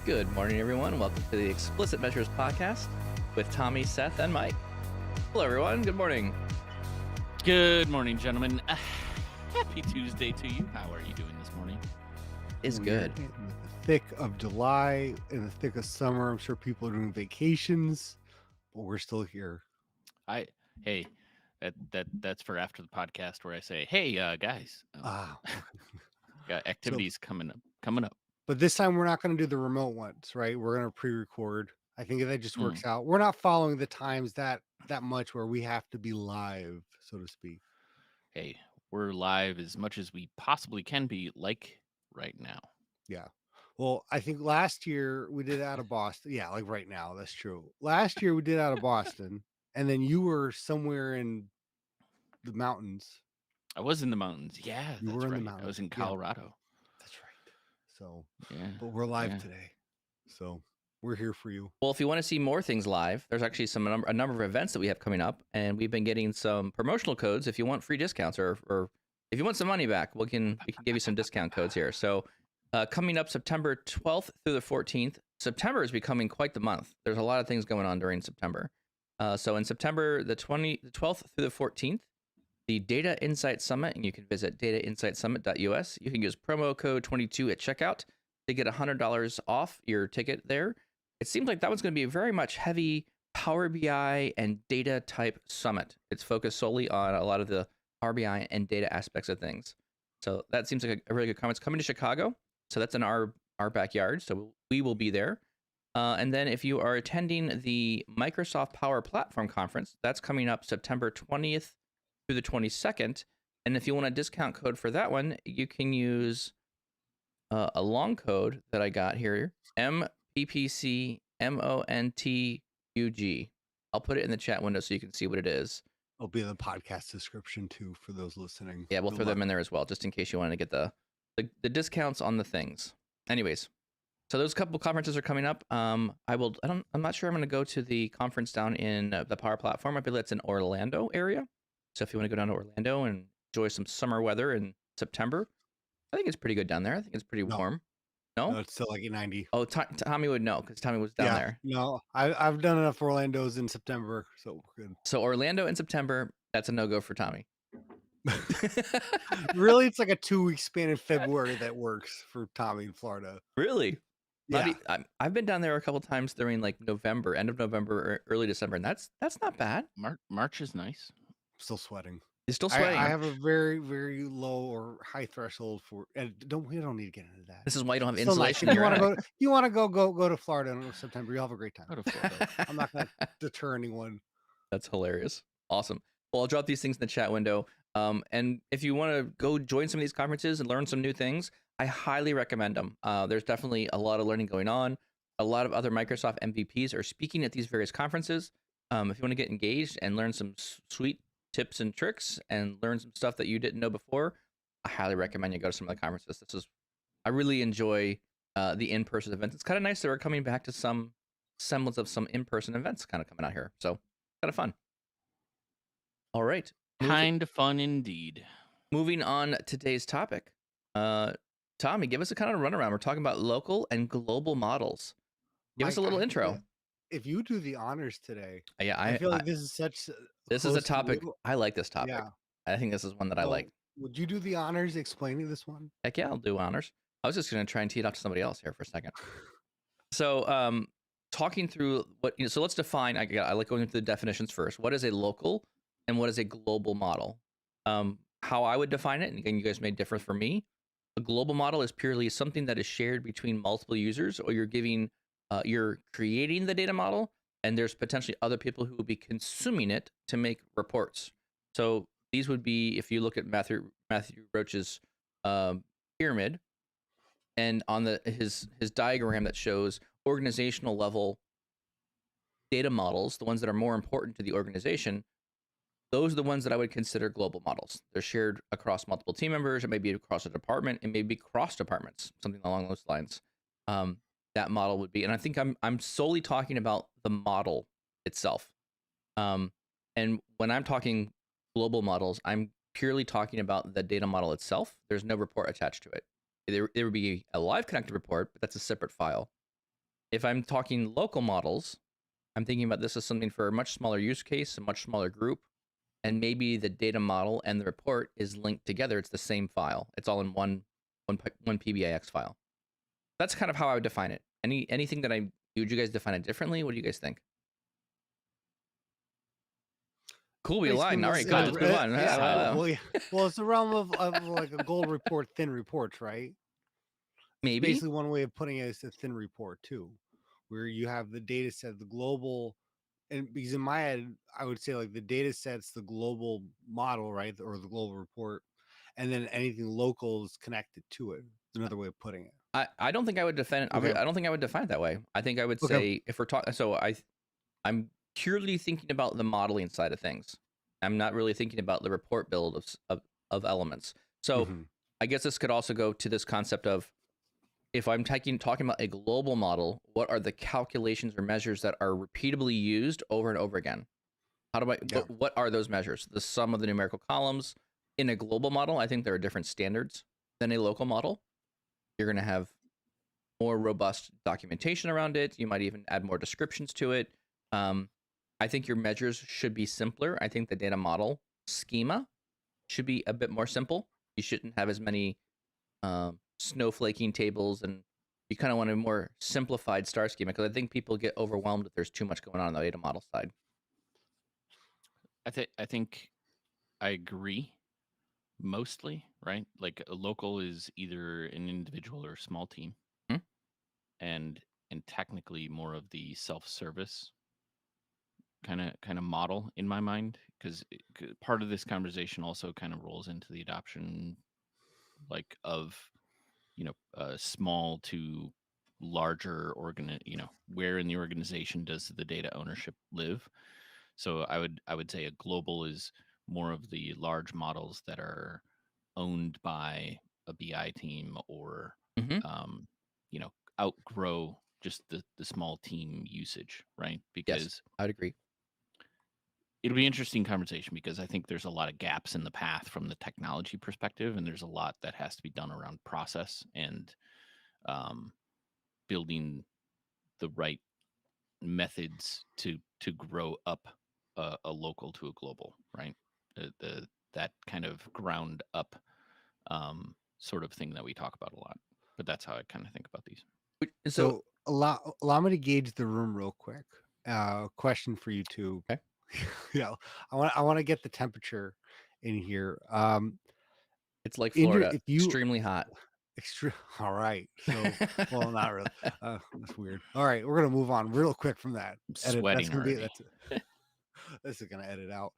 Good morning, everyone. Welcome to the Explicit Measures Podcast with Tommy, Seth, and Mike. Hello, everyone. Good morning. Good morning, gentlemen. Happy Tuesday to you. How are you doing this morning? Is good. In the thick of July, in the thick of summer. I'm sure people are doing vacations, but we're still here. Hey, that's for after the podcast where I say, hey, guys, got activities coming up. But this time we're not going to do the remote ones, right? We're going to pre-record. I think that just works out. We're not following the times that much where we have to be live, so to speak. Hey, we're live as much as we possibly can be, like right now. Yeah. Well, I think last year we did out of Boston. Yeah, like right now. That's true. Last year we did out of Boston, and then you were somewhere in the mountains. I was in the mountains. Yeah, You that's were in right. the mountains. I was in Yeah. Colorado. That's right. So, Yeah. but we're live today. So we're here for you. Well, if you want to see more things live, there's actually a number of events that we have coming up, and we've been getting some promotional codes. If you want free discounts or if you want some money back, we can give you some discount codes here. So coming up September 12th through the 14th, September is becoming quite the month. There's a lot of things going on during September. So in September the 12th through the 14th, the Data Insight Summit, and you can visit datainsightsummit.us. You can use promo code 22 at checkout to get $100 off your ticket there. It seems like that one's going to be a very much heavy Power BI and data type summit. It's focused solely on a lot of the Power BI and data aspects of things. So that seems like a really good comment. It's coming to Chicago, so that's in our backyard, so we will be there. And then if you are attending the Microsoft Power Platform Conference, that's coming up September 20th through the 22nd. And if you want a discount code for that one, you can use a long code that I got here, MPPCMONTUG. I'll put it in the chat window so you can see what it is. It'll be in the podcast description too for those listening. Yeah, we'll throw them in there as well, just in case you want to get the discounts on the things. Anyways, so those couple conferences are coming up. I'm not sure I'm going to go to the conference down in the Power Platform. I believe it's in Orlando area. So if you want to go down to Orlando and enjoy some summer weather in September, I think it's pretty good down there. I think it's pretty warm. No, it's still like 90. Oh, Tommy would know because Tommy was down there. No, I've done enough Orlando's in September, so we're good. So Orlando in September, that's a no-go for Tommy. Really, it's like a 2-week span in February that works for Tommy in Florida. Really? Yeah. I've been down there a couple times during like November, end of November, or early December, and that's not bad. March is nice. Still sweating. You're still sweating. I have a very, very low or high threshold for, and we don't need to get into that. This is why you don't have insulation. Nice. You want to go to Florida in September. You'll have a great time. Go to Florida. I'm not going to deter anyone. That's hilarious. Awesome. Well, I'll drop these things in the chat window. And if you want to go join some of these conferences and learn some new things, I highly recommend them. There's definitely a lot of learning going on. A lot of other Microsoft MVPs are speaking at these various conferences. If you want to get engaged and learn some sweet tips and tricks and learn some stuff that you didn't know before, I highly recommend you go to some of the conferences. I really enjoy the in-person events. It's kind of nice that we're coming back to some semblance of some in-person events kind of coming out here. So kind of fun. All right. Kind of fun indeed. Moving on to today's topic. Tommy, give us a kind of runaround. We're talking about local and global models. Give us a little intro. If you do the honors today, Yeah, I feel like this is such. This is a topic. I like this topic. Yeah. I think this is one that I like. Would you do the honors explaining this one? Heck yeah, I'll do honors. I was just going to try and tee it up to somebody else here for a second. So, talking through so let's define. I like going through the definitions first. What is a local and what is a global model? How I would define it, and again, you guys may differ from me. A global model is purely something that is shared between multiple users, or you're creating the data model, and there's potentially other people who will be consuming it to make reports. So these would be, if you look at Matthew Roach's pyramid, and on his diagram that shows organizational level data models, the ones that are more important to the organization, those are the ones that I would consider global models. They're shared across multiple team members. It may be across a department. It may be cross departments, something along those lines. That model would be, and I think I'm solely talking about the model itself. And when I'm talking global models, I'm purely talking about the data model itself. There's no report attached to it. There would be a live connected report, but that's a separate file. If I'm talking local models, I'm thinking about this as something for a much smaller use case, a much smaller group, and maybe the data model and the report is linked together. It's the same file. It's all in one PBIX file. That's kind of how I would define it. Anything that would you guys define it differently? What do you guys think? Cool, we align. All right, good. Let's move on. Well, it's the realm of like a gold report, thin reports, right? Maybe. Basically, one way of putting it is a thin report too, where you have the data set, the global, and because in my head, I would say like the data set's the global model, right, or the global report, and then anything local is connected to it. Another way of putting it. I don't think I would define it. Okay. I don't think I would define it that way. I think I would say if we're talking, so I'm purely thinking about the modeling side of things. I'm not really thinking about the report build of elements. So I guess this could also go to this concept of, if I'm talking about a global model, what are the calculations or measures that are repeatedly used over and over again? What are those measures? The sum of the numerical columns. In a global model, I think there are different standards than a local model. You're going to have more robust documentation around it. You might even add more descriptions to it. I think your measures should be simpler. I think the data model schema should be a bit more simple. You shouldn't have as many snowflaking tables, and you kind of want a more simplified star schema, because I think people get overwhelmed if there's too much going on the data model side. I think I agree mostly, right? Like a local is either an individual or a small team, and technically more of the self-service kind of model in my mind, because part of this conversation also kind of rolls into the adoption, like of small to larger where in the organization does the data ownership live. So I would say a global is more of the large models that are owned by a BI team, or outgrow just the small team usage, right? Because yes, I'd agree. It'll be an interesting conversation, because I think there's a lot of gaps in the path from the technology perspective, and there's a lot that has to be done around process and building the right methods to grow up a local to a global, right? That kind of ground up sort of thing that we talk about a lot. But that's how I kind of think about these. So allow me to gauge the room real quick. Question for you two. Okay. Yeah, I want to get the temperature in here. It's like Florida, extremely hot. All right. So, well, not really. That's weird. All right, we're gonna move on real quick from that. Sweating already. This is gonna edit out.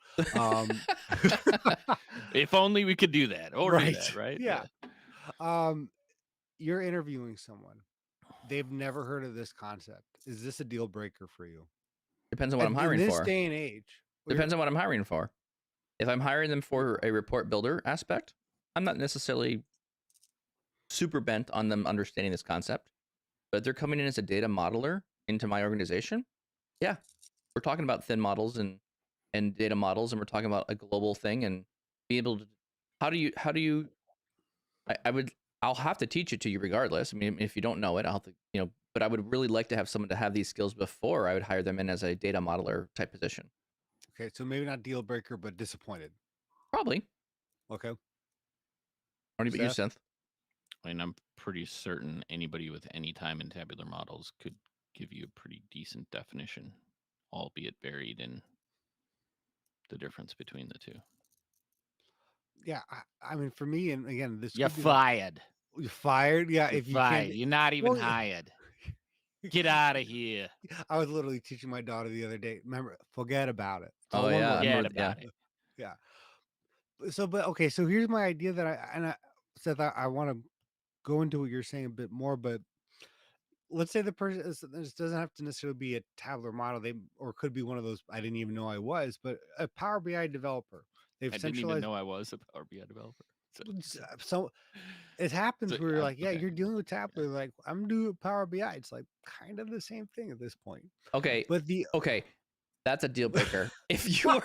If only we could do that. Or right. Do that, right? Yeah. You're interviewing someone. They've never heard of this concept. Is this a deal breaker for you? Depends on what I'm hiring for. In this day and age. Depends on what I'm hiring for. If I'm hiring them for a report builder aspect, I'm not necessarily super bent on them understanding this concept. But if they're coming in as a data modeler into my organization, yeah, we're talking about thin models and data models, and we're talking about a global thing, and be able to, I'll have to teach it to you regardless. I mean, if you don't know it, I'll have to, but I would really like to have someone to have these skills before I would hire them in as a data modeler type position. Okay, so maybe not deal breaker, but disappointed. Probably. Okay. What about you, Synth? I mean, I'm pretty certain anybody with any time in tabular models could give you a pretty decent definition, albeit varied in the difference between the two. Yeah, I mean, for me, and again, this you're fired. You're fired. Yeah, you're if you fired. can't, you're not even hired. Get out of here. I was literally teaching my daughter the other day. Remember, forget about it. Oh yeah, forget about it. Yeah. So, but okay. So here's my idea that I said that I want to go into what you're saying a bit more, but let's say the person this doesn't have to necessarily be a tabular model. Or could be one of those. I didn't even know I was, but a Power BI developer. I didn't even know I was a Power BI developer. So it happens where you're like, yeah, you're dealing with tabular. Like, I'm doing Power BI. It's like kind of the same thing at this point. Okay, but that's a deal breaker. If you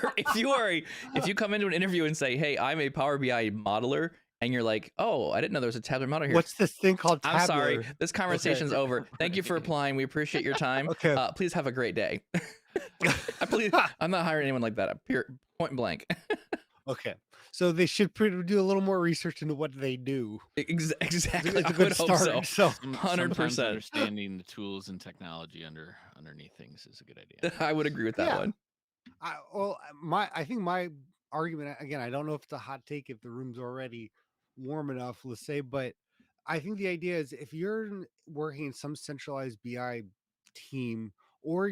come into an interview and say, "Hey, I'm a Power BI modeler," and you're like, oh, I didn't know there was a tabular model here. What's this thing called I'm sorry, tabular? this conversation's over. Thank you for Right. applying. We appreciate your time. Okay. Please have a great day. I'm not hiring anyone like that. Point blank. Okay. So they should do a little more research into what they do. Exactly. It's I a good would hope so. start. So Sometimes 100%. understanding the tools and technology underneath things is a good idea. I would agree with that yeah. one. I think my argument again, I don't know if it's a hot take if the room's already warm enough, let's say, but I think the idea is if you're working in some centralized BI team, or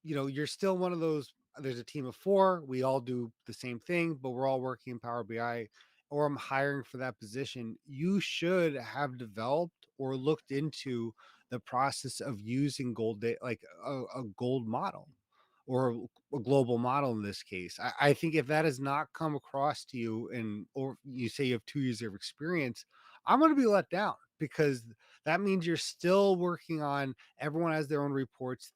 you're still one of those. There's a team of 4. We all do the same thing, but we're all working in Power BI. Or I'm hiring for that position. You should have developed or looked into the process of using gold data, like a gold model or a global model in this case. I think if that has not come across to you or you say you have 2 years of experience, I'm going to be let down because that means you're still working on everyone has their own reports.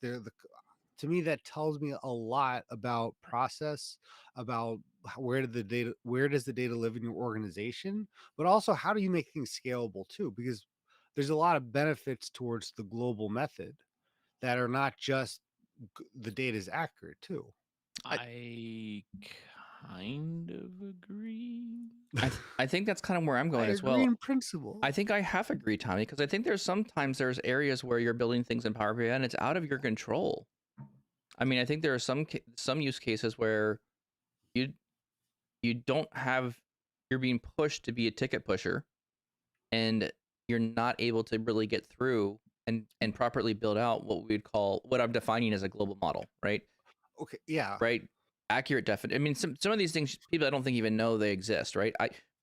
To me, that tells me a lot about process, about where does the data live in your organization, but also how do you make things scalable too? Because there's a lot of benefits towards the global method that are not just the data is accurate too. I kind of agree. I think that's kind of where I'm I going as agree well. in principle. I think I have agreed, Tommy, because I think there's areas where you're building things in Power BI and it's out of your control. I mean, I think there are some use cases where you don't have you're being pushed to be a ticket pusher, and you're not able to really get through and properly build out what I'm defining as a global model, right? Okay, yeah. Right? Accurate definition. I mean, some of these things people I don't think even know they exist, right?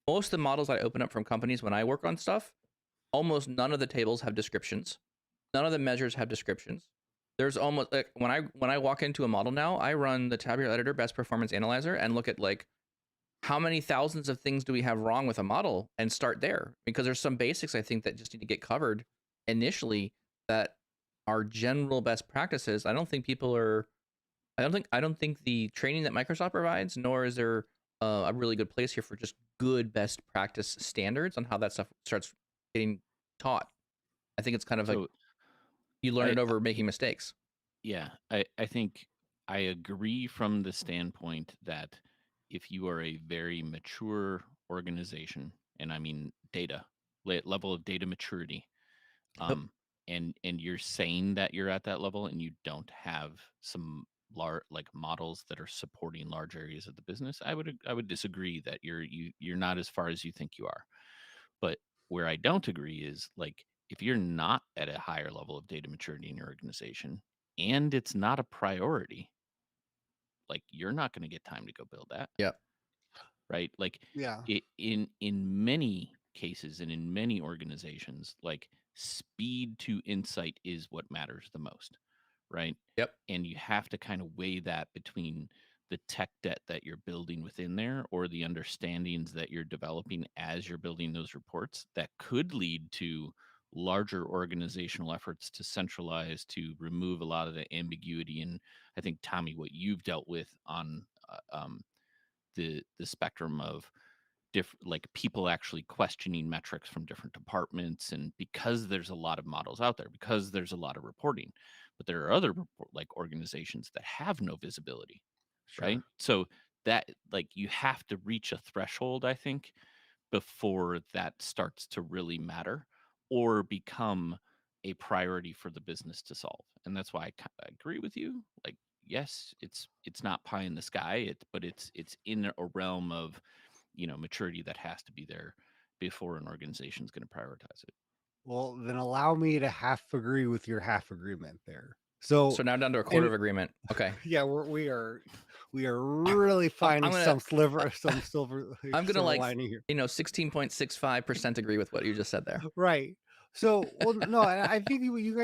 Most of the models I open up from companies when I work on stuff, almost none of the tables have descriptions. None of the measures have descriptions. There's almost like when I walk into a model now, I run the tabular editor best performance analyzer and look at like how many thousands of things do we have wrong with a model and start there, because there's some basics I think that just need to get covered initially that are general best practices. I don't think the training that Microsoft provides, nor is there a really good place here for just good best practice standards on how that stuff starts getting taught. I think it's kind of like So you learn I it over making mistakes. yeah, I think I agree from the standpoint that if you are a very mature organization, and I mean level of data maturity, Yep. and you're saying that you're at that level and you don't have some like models that are supporting large areas of the business, I would disagree that you're not as far as you think you are. But where I don't agree is like if you're not at a higher level of data maturity in your organization and it's not a priority, like you're not going to get time to go build that, Yep. right? Like Yeah. in many cases and in many organizations, like speed to insight is what matters the most, right? Yep. And you have to kind of weigh that between the tech debt that you're building within there or the understandings that you're developing as you're building those reports that could lead to larger organizational efforts to centralize, to remove a lot of the ambiguity. And I think, Tommy, what you've dealt with on the spectrum of like people actually questioning metrics from different departments, and because there's a lot of models out there, because there's a lot of reporting, but there are other like organizations that have no visibility, right? Sure. So that like you have to reach a threshold, I think, before that starts to really matter or become a priority for the business to solve. And that's why I agree with you. Like, yes, it's not pie in the sky, but it's in a realm of maturity that has to be there before an organization is going to prioritize it. Well, then allow me to half agree with your half agreement there. So, So now down to a quarter and of agreement. Okay. yeah, we are really finding I'm gonna some silver I'm gonna silver like lining here. 16.65% agree with what you just said there. Right. So, well, no, and I think what you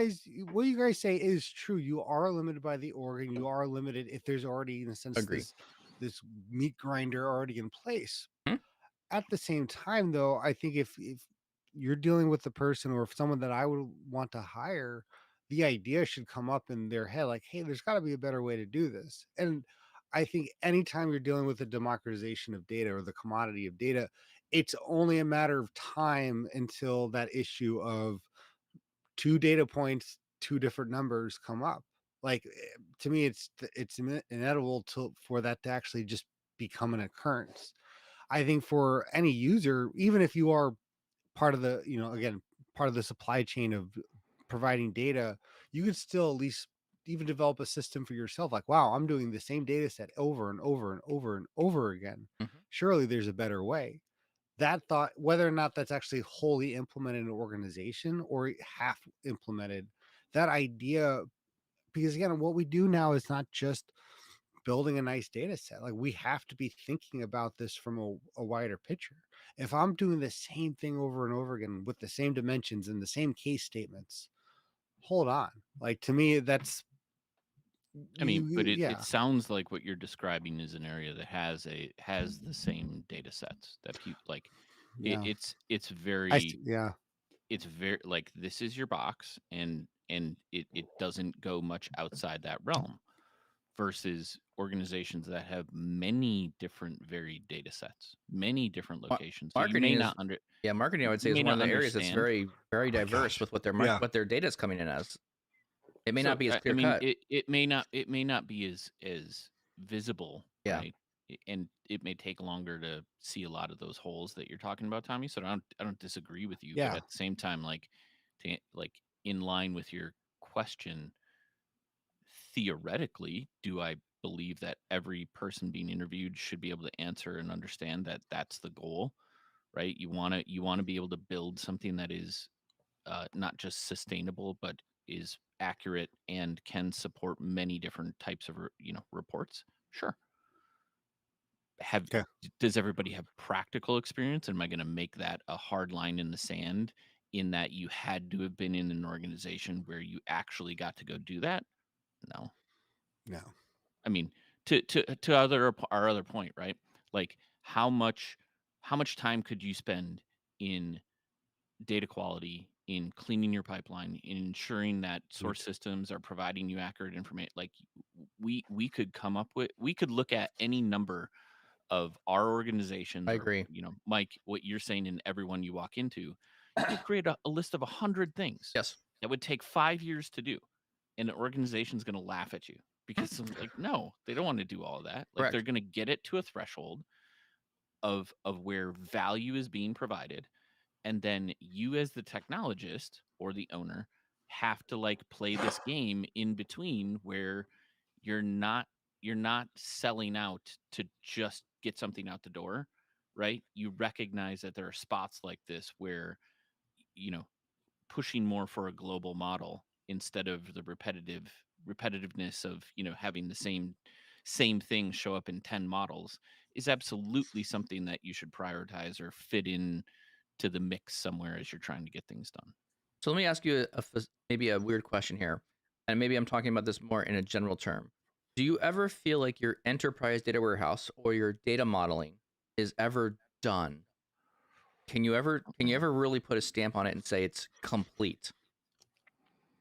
guys say is true. You are limited by the organ. You are limited if there's already, in a sense, Agree. this meat grinder already in place. Hmm? At the same time, though, I think if you're dealing with the person or if someone that I would want to hire, the idea should come up in their head, like, hey, there's got to be a better way to do this. And I think anytime you're dealing with the democratization of data or the commodity of data, it's only a matter of time until that issue of two data points, two different numbers come up. Like to me, it's inevitable for that to actually just become an occurrence. I think for any user, even if you are part of the, again, part of the supply chain of providing data, you could still at least even develop a system for yourself. Like, wow, I'm doing the same data set over and over and over and over again. Mhm. Surely there's a better way. That thought, whether or not that's actually wholly implemented in an organization or half implemented, that idea, because again, what we do now is not just building a nice data set. Like we have to be thinking about this from a wider picture. If I'm doing the same thing over and over again with the same dimensions and the same case statements, hold on. Like to me, that's I mean, but it yeah, sounds like what you're describing is an area that has the same data sets that people like. yeah. It's very Yeah, it's very like this is your box, and it doesn't go much outside that realm versus organizations that have many different varied data sets, many different Mar- locations. So marketing is yeah, marketing I would say you is may one of not the areas that's understand. very oh my diverse gosh, with what yeah, what their data is coming in as. It may not So be as I clear mean, cut. it may not be as visible, Yeah. right? And it may take longer to see a lot of those holes that you're talking about, Tommy. So I don't disagree with you, but yeah, at the same time, like in line with your question, theoretically, do I believe that every person being interviewed should be able to answer and understand that that's the goal, right? You want to be able to build something that is not just sustainable, but is accurate and can support many different types of reports. Sure. Have okay, Does everybody have practical experience? Am I going to make that a hard line in the sand? In that you had to have been in an organization where you actually got to go do that? No. no, I mean, to our other point, right? Like how much time could you spend in data quality, in cleaning your pipeline, in ensuring that source huge. systems are providing you accurate information? Like we could come up with, we could look at any number of our I organizations, or agree. Mike, what you're saying, in everyone you walk into, you could create a list of 100 things Yes. that would take 5 years to do, and the organization's going to laugh at you because I'm like, no, they don't want to do all of that. Like they're Correct. going to get it to a threshold of where value is being provided, and then you as the technologist or the owner have to like play this game in between where you're not you're not selling out to just get something out the door, right? You recognize that there are spots like this where, you know pushing more for a global model instead of the repetitiveness of, having the same thing show up in 10 models, is absolutely something that you should prioritize or fit in to the mix somewhere as you're trying to get things done. So let me ask you maybe a weird question here, and maybe I'm talking about this more in a general term. Do you ever feel like your enterprise data warehouse or your data modeling is ever done? Can you ever really put a stamp on it and say it's complete?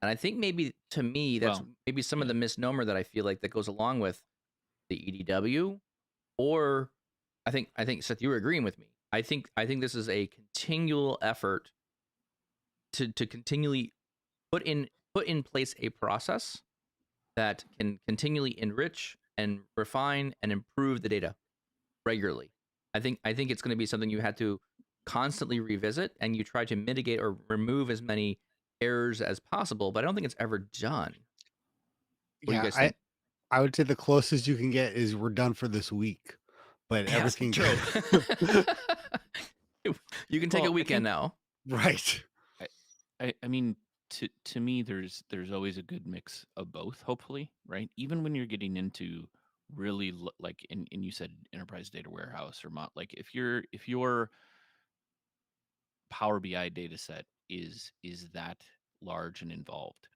And I think maybe to me that's Well, maybe some of yeah. the misnomer that I feel like that goes along with the EDW, or I think Seth, you were agreeing with me. I think this is a continual effort to continually put in place a process that can continually enrich and refine and improve the data regularly. I think it's going to be something you had to constantly revisit, and you try to mitigate or remove as many errors as possible, but I don't think it's ever done. What do you Yeah, guys I think? I would say the closest you can get is we're done for this week, but Yes, everything true. You can take a Well, I weekend think now. right. I, I mean, to me, there's always a good mix of both. Hopefully, right? Even when you're getting into really like, and you said enterprise data warehouse or like if your Power BI data set is that large and involved,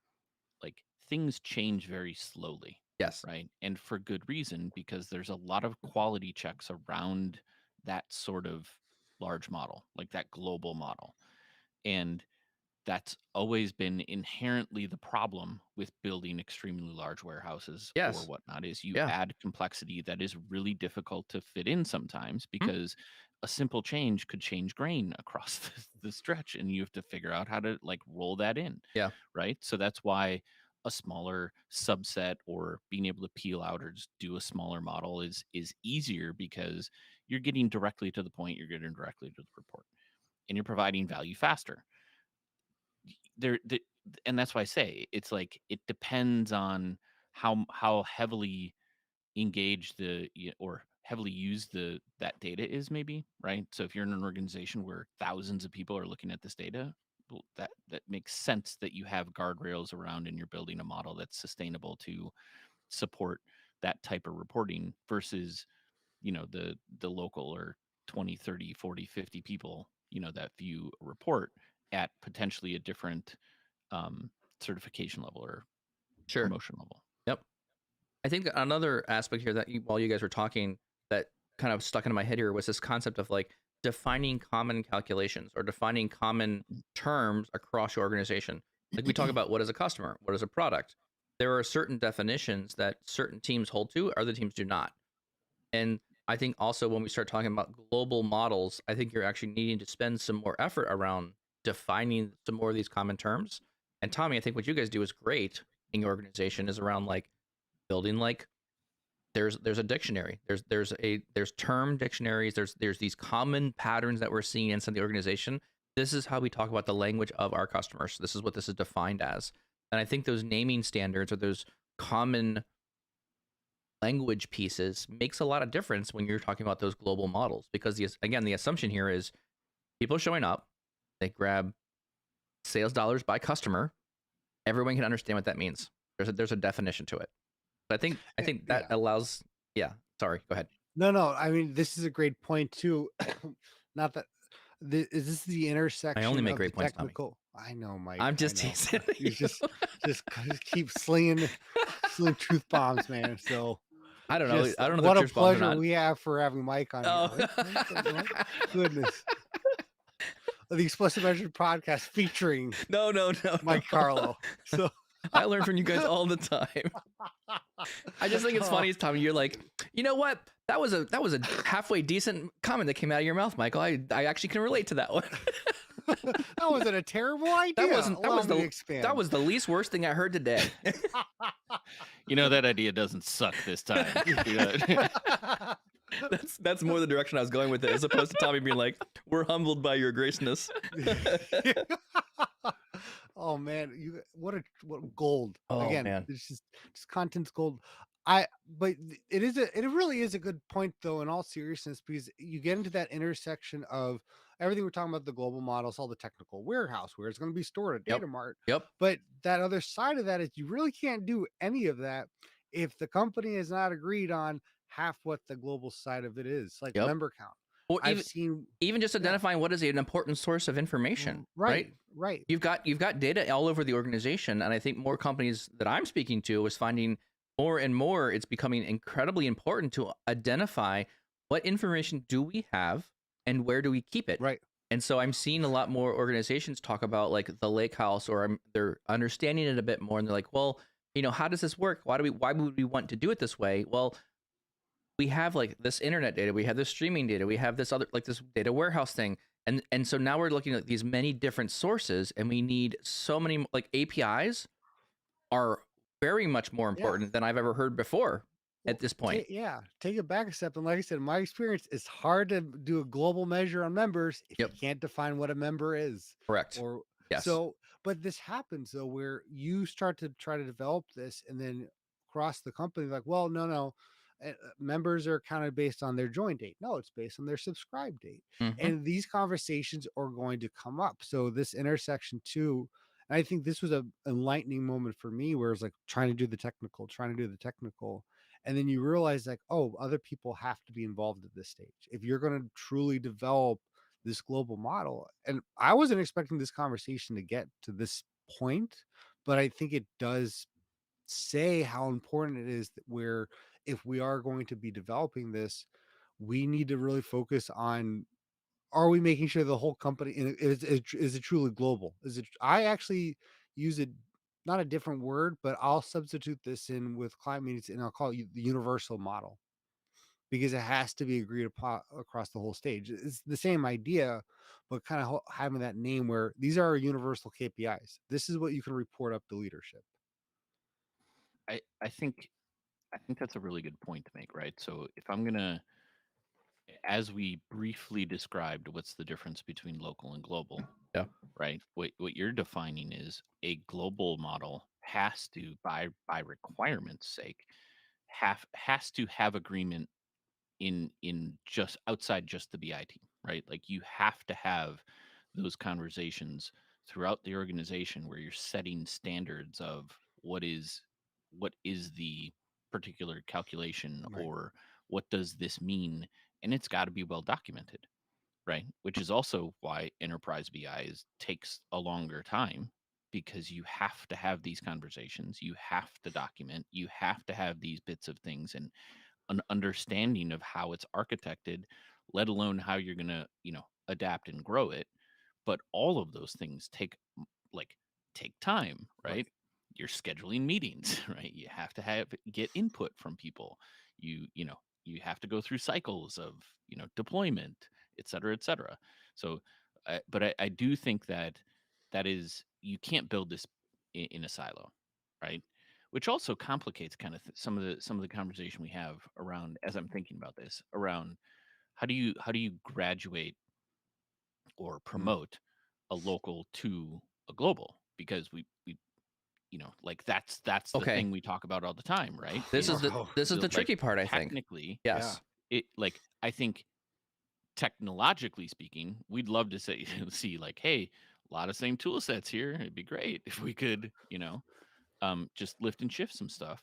like things change very slowly, Yes. right? And for good reason, because there's a lot of quality checks around that sort of large model, like that global model. And that's always been inherently the problem with building extremely large warehouses or Yes. whatnot, is you Yeah. add complexity that is really difficult to fit in sometimes, Mhm. because a simple change could change grain across the stretch, and you have to figure out how to like roll that in, Yeah. right? So that's why a smaller subset, or being able to peel out or just do a smaller model, is easier, because you're getting directly to the point, you're getting directly to the report, and you're providing value faster. And that's why I say it's like it depends on how heavily engaged or heavily used that data is, maybe, right? So if you're in an organization where thousands of people are looking at this data, well, that makes sense that you have guardrails around, and you're building a model that's sustainable to support that type of reporting, versus the local, or 20, 30, 40, 50 people that view a report at potentially a different um, certification level or Sure. promotion level. Yep. I think another aspect here that while you guys were talking, that kind of stuck into my head here was this concept of like defining common calculations or defining common terms across your organization. Like we talk about what is a customer, what is a product. There are certain definitions that certain teams hold to, other teams do not. And I think also when we start talking about global models, I think you're actually needing to spend some more effort around defining some more of these common terms. And Tommy, I think what you guys do is great in your organization is around like building like there's a dictionary. There's term dictionaries. There's these common patterns that we're seeing inside the organization. This is how we talk about the language of our customers. This is what this is defined as. And I think those naming standards or those common language pieces makes a lot of difference when you're talking about those global models because the assumption here is people showing up, they grab sales dollars by customer, everyone can understand what that means. There's a definition to it. But I think that Yeah. allows. Yeah, sorry, go ahead. No. I mean, this is a great point too. Not that is this the I only intersection make of the great points, Tommy. technical? I know, Mike. I'm I just know. teasing You you. just keep slinging truth bombs, man. So I don't know. just I don't know if what the a truth bombs or pleasure not. we have for having Mike on here. Oh. Right? Goodness. The Explicit Measure podcast featuring No. Mike Carlo. So I learn from you guys all the time. I just think it's Oh, funny, Tommy. You're like, you know what? That was a halfway decent comment that came out of your mouth, Michael. I actually can relate to that one. that wasn't a terrible idea. That wasn't Allow me to expand. that was the least worst thing I heard today. That idea doesn't suck this time. That's more the direction I was going with it, as opposed to Tommy being like, "We're humbled by your graceness." Oh man, what gold. Oh Again, man. it's just content's gold. But it really is a good point though, in all seriousness, because you get into that intersection of everything we're talking about, the global models, all the technical warehouse where it's going to be stored at Yep. data mart. Yep. But that other side of that is you really can't do any of that if the company has not agreed on half what the global side of it is, like Yep. member count. Or I've seen even just yeah, identifying what is an important source of information, right? right. You've got data all over the organization, and I think more companies that I'm speaking to is finding more and more it's becoming incredibly important to identify what information do we have and where do we keep it. Right. And so I'm seeing a lot more organizations talk about like the lake house, or they're understanding it a bit more, and they're like, well, how does this work? Why would we want to do it this way? Well, we have like this internet data, we have this streaming data, we have this other like this data warehouse thing, and so now we're looking at these many different sources, and we need so many like APIs are very much more Yeah. important than I've ever heard before at this point. Take it back a step. And like I said, in my experience, it's hard to do a global measure on members if Yep. you can't define what a member is. Correct. Or Yes. so, but this happens though, where you start to try to develop this and then across the company, like, well, no. Members are kind of based on their join date. No, it's based on their subscribe date. Mm-hmm. And these conversations are going to come up. So this intersection too, and I think this was a enlightening moment for me where it's like trying to do the technical. And then you realize like, oh, other people have to be involved at this stage if you're going to truly develop this global model. And I wasn't expecting this conversation to get to this point, but I think it does say how important it is that if we are going to be developing this, we need to really focus on are we making sure the whole company is it truly global? Is it? I actually use it, not a different word, but I'll substitute this in with client meetings, and I'll call it the universal model, because it has to be agreed upon across the whole stage. It's the same idea, but kind of having that name where these are our universal KPIs. This is what you can report up to leadership. I think that's a really good point to make, right? So if I'm gonna, as we briefly described, what's the difference between local and global, Yeah. right? What you're defining is a global model has to, by requirement's sake, has to have agreement in just outside just the BI team, right? Like you have to have those conversations throughout the organization where you're setting standards of what is the particular calculation, Right. or what does this mean, and it's got to be well documented, right? Which is also why enterprise takes a longer time, because you have to have these conversations, you have to document, you have to have these bits of things, and an understanding of how it's architected, let alone how you're going to, adapt and grow it. But all of those things like take time, Right. right? You're scheduling meetings, right? You have to get input from people. You have to go through cycles of, deployment, et cetera, et cetera. So, but I do think that is, you can't build this in a silo, right? Which also complicates kind of some of the conversation we have around, as I'm thinking about this, around how do you graduate or Mm. promote a local to a global, because we like that's the Okay. thing we talk about all the time, right? This is Is the Oh, this is the like tricky part, I think. technically, yeah. Yes. it, like, I think technologically speaking, we'd love to say see like, hey, a lot of same tool sets here, it'd be great if we could, just lift and shift some stuff.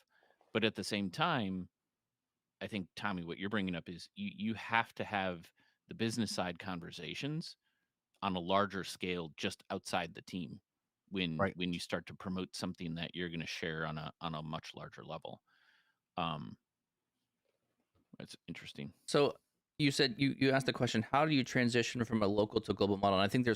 But at the same time, I think, Tommy, what you're bringing up is you have to have the business side conversations on a larger scale just outside the team when Right. you start to promote something that you're going to share on a much larger level. Um, it's interesting. So you said you asked the question, how do you transition from a local to global model? And I think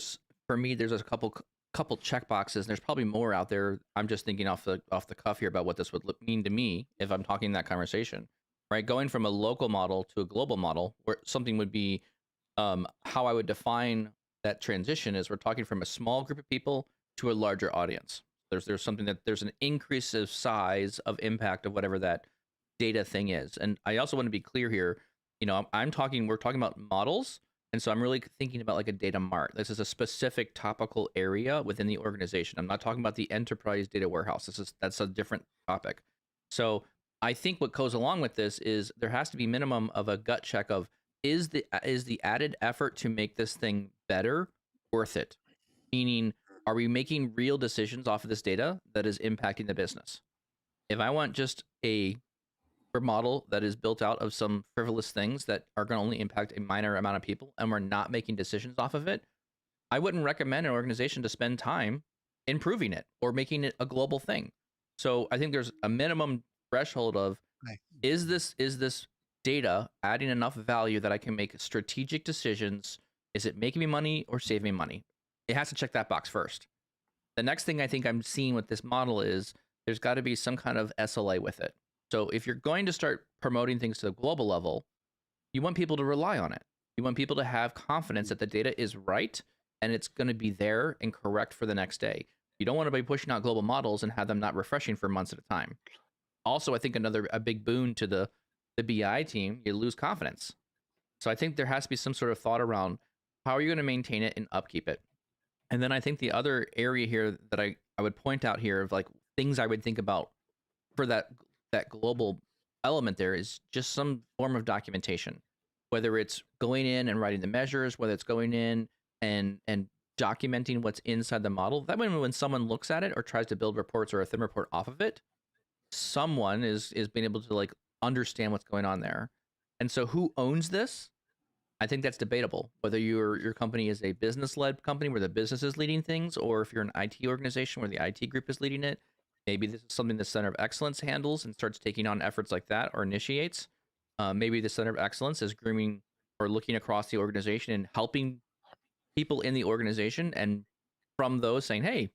for me there's a couple check boxes. And there's probably more out there. I'm just thinking off the cuff here about what this would mean to me if I'm talking that conversation. Right, going from a local model to a global model, where something would be how I would define that transition is we're talking from a small group of people to a larger audience. There's something that there's an increase of size of impact of whatever that data thing is. And I also want to be clear here, we're talking about models. And so I'm really thinking about like a data mart. This is a specific topical area within the organization. I'm not talking about the enterprise data warehouse. That's a different topic. So I think what goes along with this is there has to be minimum of a gut check of is the added effort to make this thing better worth it? Meaning, are we making real decisions off of this data that is impacting the business? If I want just a model that is built out of some frivolous things that are going to only impact a minor amount of people and we're not making decisions off of it, I wouldn't recommend an organization to spend time improving it or making it a global thing. So I think there's a minimum threshold of Right. is this data adding enough value that I can make strategic decisions? Is it making me money or saving me money? It has to check that box first. The next thing I think I'm seeing with this model is there's got to be some kind of SLA with it. So if you're going to start promoting things to the global level, you want people to rely on it. You want people to have confidence that the data is right and it's going to be there and correct for the next day. You don't want to be pushing out global models and have them not refreshing for months at a time. Also, I think a big boon to the BI team, you lose confidence. So I think there has to be some sort of thought around how are you going to maintain it and upkeep it. And then I think the other area here that I would point out here of like things I would think about for that global element there is just some form of documentation, whether it's going in and writing the measures, whether it's going in and documenting what's inside the model. That way, when someone looks at it or tries to build reports or a thin report off of it, someone is being able to like understand what's going on there. And so, who owns this? I think that's debatable. Whether your company is a business led company where the business is leading things, or if you're an IT organization where the IT group is leading it. Maybe this is something the Center of Excellence handles and starts taking on efforts like that or initiates. Maybe the Center of Excellence is grooming or looking across the organization and helping people in the organization, and from those saying, hey,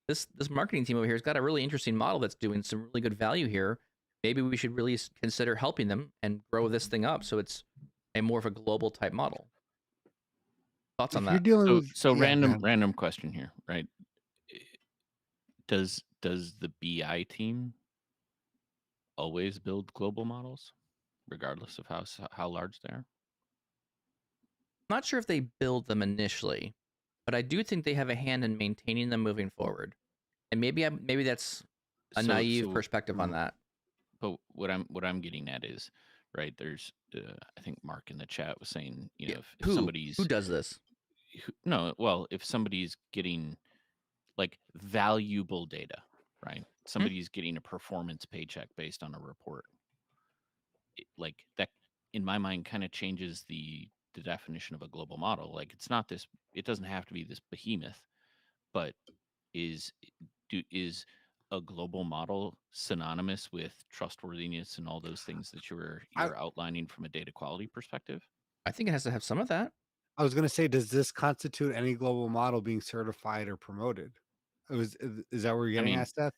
this marketing team over here has got a really interesting model that's doing some really good value here. Maybe we should really consider helping them and grow this thing up so it's a more of a global type model. Thoughts on If you're that? dealing with So yeah, go ahead. random question here, right? Does the BI team always build global models, regardless of how large they are? Not sure if they build them initially, but I do think they have a hand in maintaining them moving forward. And maybe that's a naive So perspective on that. but what I'm getting at is, right, there's I think Mark in the chat was saying, you Yeah. know, if Who somebody's does this? no, well, if somebody's getting like valuable data, right? Somebody's getting a performance paycheck based on a report. Like that, in my mind, kind of changes the definition of a global model. Like it's not this, it doesn't have to be this behemoth, but is is a global model synonymous with trustworthiness and all those things that I, you're outlining from a data quality perspective? I think it has to have some of that. I was going to say, does this constitute any global model being certified or promoted? Is that where you're I getting mean, at, Seth?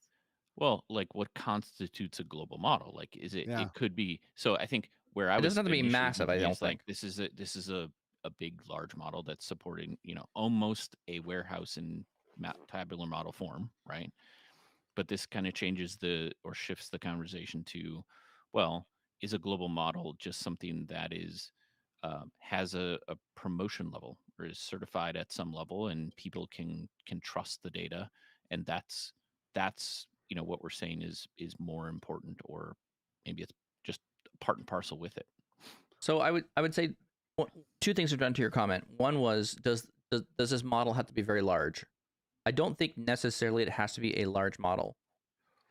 well, like what constitutes a global model? Like is Yeah. it could be, so I think where I It doesn't was have to be initially massive, going I don't is like think. this is a big large model that's supporting, you know, almost a warehouse in tabular model form, right? But this kind of changes the or shifts the conversation to, well, is a global model just something that is has a promotion level or is certified at some level and people can trust the data, and that's you know what we're saying is more important, or maybe it's just part and parcel with it. So I would say two things are done to your comment. One was does this model have to be very large? I don't think necessarily it has to be a large model.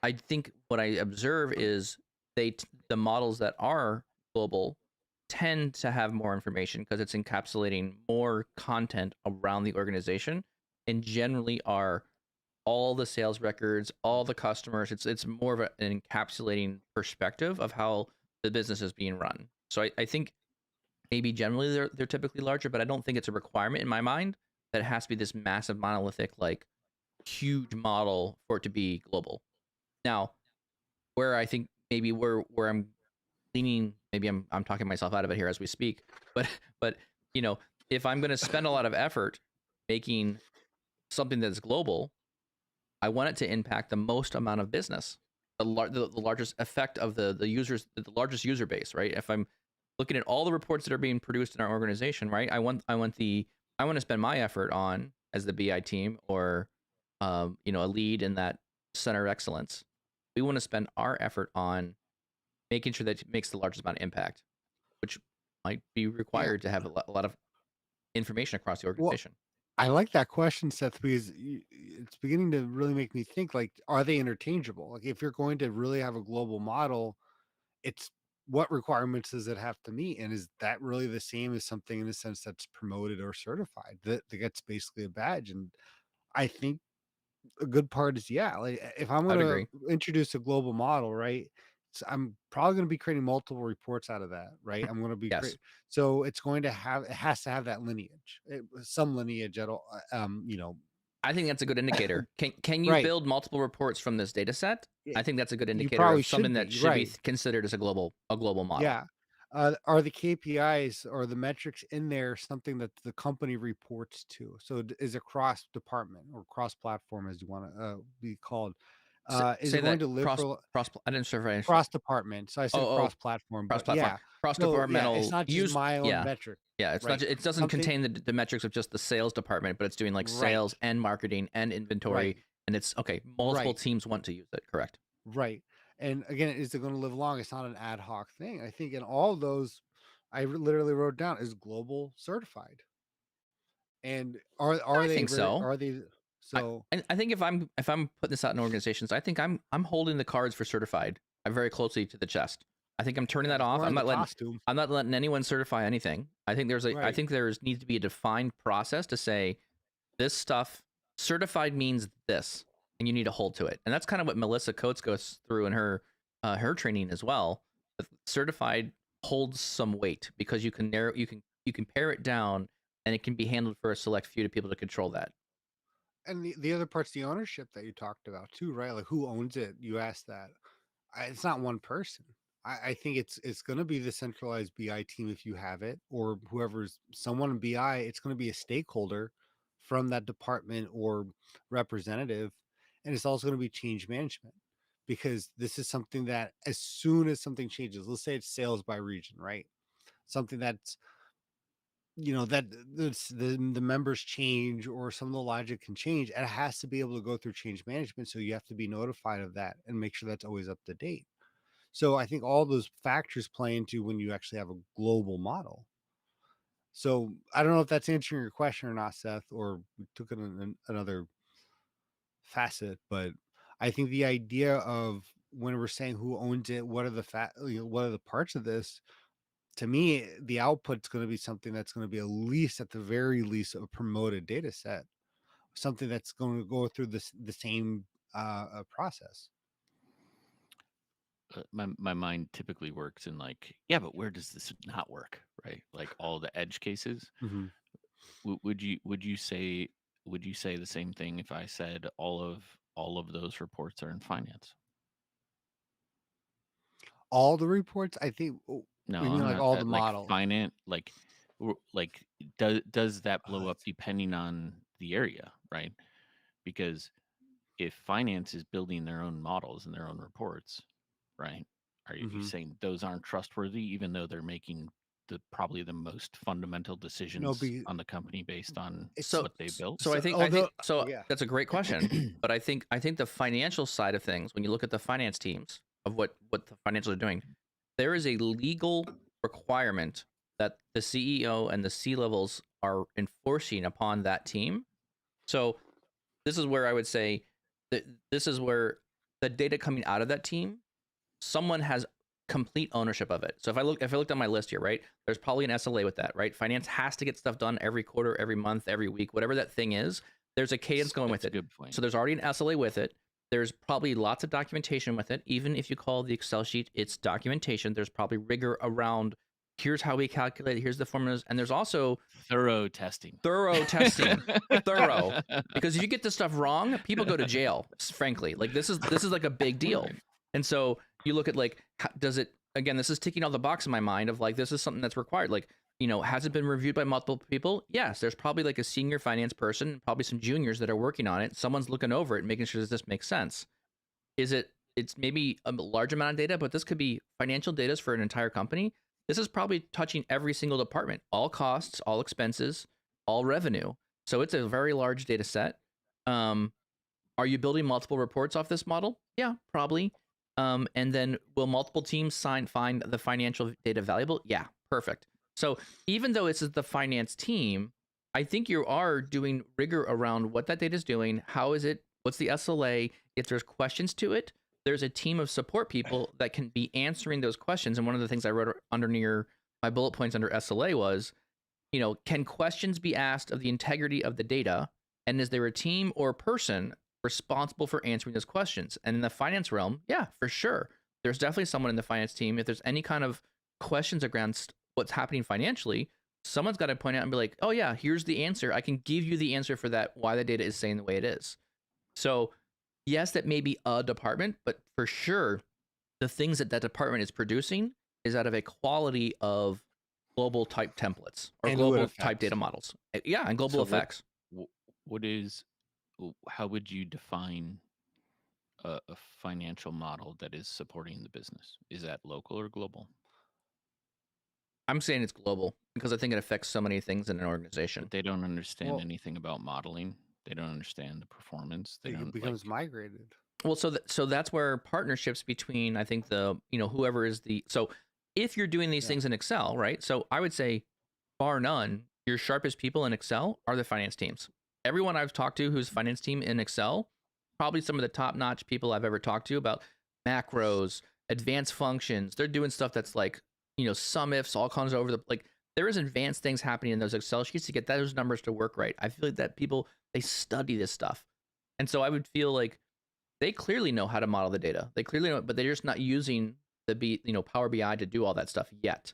I think what I observe is the models that are global tend to have more information because it's encapsulating more content around the organization, and generally are all the sales records, all the customers. It's more of an encapsulating perspective of how the business is being run. So I think maybe generally they're typically larger, but I don't think it's a requirement in my mind that it has to be this massive monolithic like huge model for it to be global. Now, where I think maybe where I'm leaning, maybe I'm talking myself out of it here as we speak, but but you know, if I'm going to spend a lot of effort making something that's global, I want it to impact the most amount of business, the largest effect of the users, the largest user base, right? If I'm looking at all the reports that are being produced in our organization, right? I want to spend my effort on as the BI team or you know, a lead in that center of excellence. We want to spend our effort on making sure that it makes the largest amount of impact, which might be Yeah. required to have a lot of information across the Well, organization. I like that question, Seth, because it's beginning to really make me think, like, are they interchangeable? Like, if you're going to really have a global model, it's what requirements does it have to meet? And is that really the same as something in the sense that's promoted or certified that gets basically a badge? And I think a good part is, yeah, like if I'm I would gonna agree. introduce a global model, right? I'm probably gonna be creating multiple reports out of that, right? I'm gonna be Yes. so it's going to have it has to have that lineage, some lineage at all, you know, I think that's a good indicator. Can you right? build multiple reports from this data set? y- I think that's a good You indicator probably of something should that be should be right. considered as a global model. Yeah. Are the KPIs or the metrics in there something that the company reports to? So is it cross department or cross platform, as you want to be called? Is Say it going that to live for cross. I didn't sure if I understood. cross department? So I said Oh, cross platform, cross but platform, yeah. cross So yeah, it's departmental not just use. my own Yeah, metric, yeah. It's not. right? It doesn't Something, contain the metrics of just the sales department, but it's doing like right, sales and marketing and inventory, right, and it's okay. Multiple right, teams want to use it. Correct. right. And again, is it going to live long? It's not an ad hoc thing. I think in all those, literally wrote down is global certified. And are I they think very so. are they I so I think if I'm putting this out in organizations, I think I'm holding the cards for certified very closely to the chest. I think I'm turning yeah, that like off. wearing the costume, I'm not letting anyone certify anything. I right? think there's needs to be a defined process to say this stuff certified means this, and you need to hold to it. And that's kind of what Melissa Coates goes through in her training as well. Certified holds some weight because you can you can pare it down, and it can be handled for a select few to people to control that. And the other part's the ownership that you talked about too, right? Like who owns it? You asked that. It's not one person. I think it's going to be the centralized BI team if you have it, or whoever's someone in BI. It's going to be a stakeholder from that department or representative, and it's also going to be change management because this is something that as soon as something changes, let's say it's sales by region, right? Something that's that the members change or some of the logic can change, and it has to be able to go through change management. So you have to be notified of that and make sure that's always up to date. So I think all those factors play into when you actually have a global model. So I don't know if that's answering your question or not, Seth, or we took it in another facet, but I think the idea of when we're saying who owns it, what are what are the parts of this, to me, the output's going to be something that's going to be at the very least, a promoted data set, something that's going to go through the same process. My mind typically works in like, yeah, but where does this not work, right? Like all the edge cases. Mm-hmm. Would you say the same thing if I said all of those reports are in finance? All the reports, I think. No, You mean I'm like not all the like model? finance, like does that blow up depending on the area, right? Because if finance is building their own models and their own reports, right? Are you Mm-hmm. saying those aren't trustworthy, even though they're making probably the most fundamental No, decisions be on the company based on it's what they built? So so I think although so yeah. that's a great question, but I think the financial side of things, when you look at the finance teams of what the financials are doing, there is a legal requirement that the CEO and the C levels are enforcing upon that team. So this is where I would say that this is where the data coming out of that team, someone has complete ownership of it. So if I looked on my list here, right, there's probably an SLA with that, right? Finance has to get stuff done every quarter, every month, every week, whatever that thing is. There's a cadence going with That's a it. good point. So there's already an SLA with it. There's probably lots of documentation with it. Even if you call the Excel sheet, it's documentation. There's probably rigor around here's how we calculate it, here's the formulas, and there's also Thorough testing. thorough, because if you get this stuff wrong, people go to jail, frankly. Like this is like a big deal. Right. And so you look at like does it, again, this is ticking all the box in my mind of like this is something that's required. Like, has it been reviewed by multiple people? Yes, there's probably like a senior finance person, probably some juniors that are working on it. Someone's looking over it, making sure that this makes sense. It's maybe a large amount of data, but this could be financial data for an entire company. This is probably touching every single department, all costs, all expenses, all revenue. So it's a very large data set. Are you building multiple reports off this model? Yeah, probably. And then will multiple teams find the financial data valuable? Yeah, perfect. So even though it's the finance team, I think you are doing rigor around what that data is doing. How is it? What's the SLA? If there's questions to it, there's a team of support people that can be answering those questions. And one of the things I wrote under near my bullet points under SLA was, can questions be asked of the integrity of the data? And is there a team or person responsible for answering those questions? And in the finance realm, yeah, for sure. There's definitely someone in the finance team. If there's any kind of questions against what's happening financially, someone's got to point out and be like, oh, yeah, here's the answer. I can give you the answer for that, why the data is saying the way it is. So, yes, that may be a department, but for sure, the things that department is producing is out of a quality of global type templates or And who it global type affects. data models. Yeah, and global effects. How would you define a financial model that is supporting the business? Is that local or global? I'm saying it's global because I think it affects so many things in an organization. But they don't understand Well, anything about modeling. They don't understand the performance. They it don't becomes migrated. Well, so that's where partnerships between, I think, the whoever is the, so if you're doing these Yeah. things in Excel, right? So I would say, bar none, your sharpest people in Excel are the finance teams. Everyone I've talked to who's finance team in Excel, probably some of the top notch people I've ever talked to about macros, advanced functions. They're doing stuff that's like, sum ifs, all kinds of over the, like, there is advanced things happening in those Excel sheets to get those numbers to work right. I feel like that people, they study this stuff. And so I would feel like they clearly know how to model the data. They clearly know, but they're just not using the Power BI to do all that stuff yet.